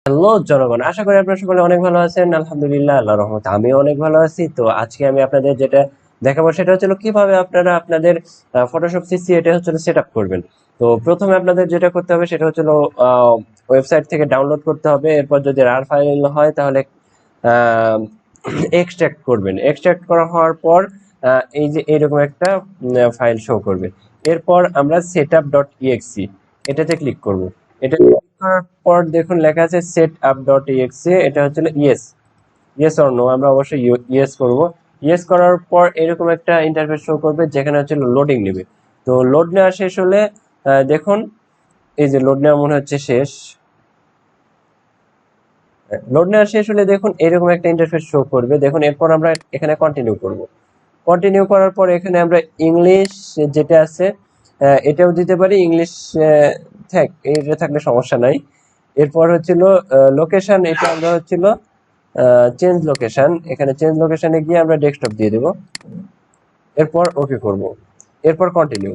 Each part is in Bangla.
হ্যালো জনগণ, আশা করি আপনারা সকলে অনেক ভালো আছেন। আলহামদুলিল্লাহ, আল্লাহর রহমতে আমিও অনেক ভালো আছি। তো আজকে আমি আপনাদের যেটা দেখাবো সেটা হচ্ছে কিভাবে আপনারা আপনাদের ফটোশপ সিসি এটা হচ্ছে সেট আপ করবেন। তো প্রথমে আপনাদের যেটা করতে হবে সেটা হচ্ছে ওয়েবসাইট থেকে ডাউনলোড করতে হবে। এরপর যদি রার ফাইল হয় তাহলে এক্সট্রাক্ট করবেন। এক্সট্রাক্ট করা হওয়ার পর এই যে এরকম একটা ফাইল শো করবে। এরপর আমরা setup.exe এটাতে ক্লিক করব। এটা ক্লিক করার পর দেখুন লেখা আছে setup.exe, এটা হচ্ছে ইয়েস ইয়েস অর নো, আমরা অবশ্যই ইয়েস করব। ইয়েস করার পর এরকম একটা ইন্টারফেস শো করবে যেখানে হচ্ছে লোডিং নেবে। তো লোড নেওয়া শেষ হলে দেখুন এই যে লোড নেওয়া মনে হচ্ছে শেষ। লোড নেওয়া শেষ হলে দেখুন এরকম একটা ইন্টারফেস শো করবে। দেখুন এরপর আমরা এখানে কন্টিনিউ করব। কন্টিনিউ করার পর এখানে আমরা ইংলিশ যেটা আছে এটাও দিতে পারি, ইংলিশ এটা থাকলে সমস্যা নাই। এরপর হচ্ছিল লোকেশন, এটা আমরা হচ্ছিল চেঞ্জ লোকেশন, এখানে চেঞ্জ লোকেশনে গিয়ে আমরা ডেস্কটপ দিয়ে দেব। এরপর ওকে করব। এরপর কন্টিনিউ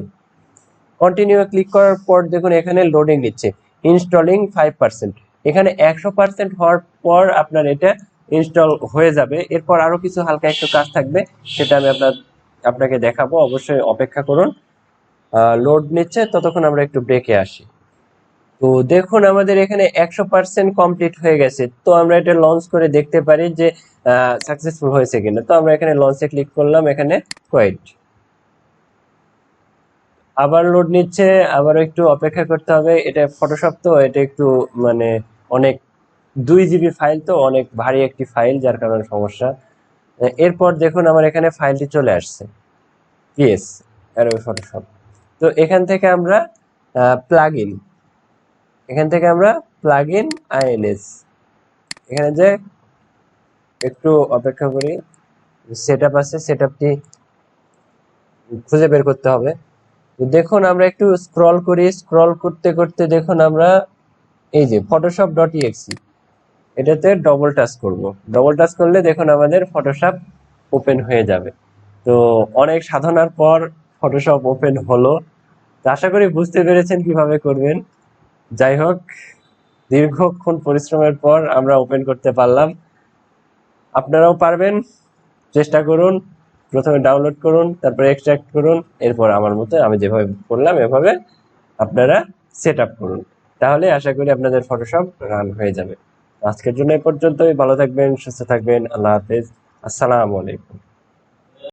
কন্টিনিউ ক্লিক করার পর দেখুন এখানে লোডিং নিচ্ছে, ইনস্টলিং 5%। এখানে 100% হওয়ার পর আপনার এটা ইনস্টল হয়ে যাবে। এরপর আরো কিছু হালকা একটু কাজ থাকবে, সেটা আমি আপনাকে দেখাবো, অবশ্যই অপেক্ষা করুন। লোড নিচ্ছে, ততক্ষণ আমরা একটু ব্রেকে আসি। তো দেখুন আমাদের এখানে 100% কমপ্লিট হয়ে গেছে। তো আমরা এটা লঞ্চ করে দেখতে পারি যে সাকসেসফুল হয়েছে কিনা। তো আমরা এখানে লঞ্চে ক্লিক করলাম, এখানে ওয়েট, আবার লোড নিচ্ছে, আবার একটু অপেক্ষা করতে হবে। এটা ফটোশপ তো এটা একটু মানে অনেক 2 জিবি ফাইল, তো অনেক ভারী একটি ফাইল, যার কারণে সমস্যা। এরপর দেখুন আমার এখানে ফাইলটি চলে আসছে, ইয়েস অ্যাডোবি ফটোশপ। তো এখান থেকে আমরা প্লাগ ইন, এখান থেকে আমরা প্লাগ ইন আইএনএস, এখানে যে একটু অপেক্ষা করি, সেট আপ আছে, সেট আপটি খুঁজে বের করতে হবে। তো দেখুন আমরা একটু স্ক্রল করি, স্ক্রল করতে করতে দেখুন আমরা এই যে photoshop.exe এটাতে ডবল টাচ করব। ডবল টাচ করলে দেখুন আমাদের ফটোশপ ওপেন হয়ে যাবে। তো অনেক সাধনার পর ফটোশপ ওপেন হলো। তো আশা করি বুঝতে পেরেছেন কিভাবে করবেন। যাই হোক, দীর্ঘক্ষণ পরিশ্রমের পর আমরা ওপেন করতে পারলাম। আপনারাও পারবেন, চেষ্টা করুন। প্রথমে ডাউনলোড করুন, তারপরে এক্সট্রাক্ট করুন, এরপর আমার মতো আমি যেভাবে করলাম এভাবে আপনারা সেট আপ করুন। তাহলে আশা করি আপনাদের ফটোশপ রান হয়ে যাবে। আজকের জন্য এ পর্যন্তই। ভালো থাকবেন, সুস্থ থাকবেন। আল্লাহ হাফেজ। আসসালামু আলাইকুম।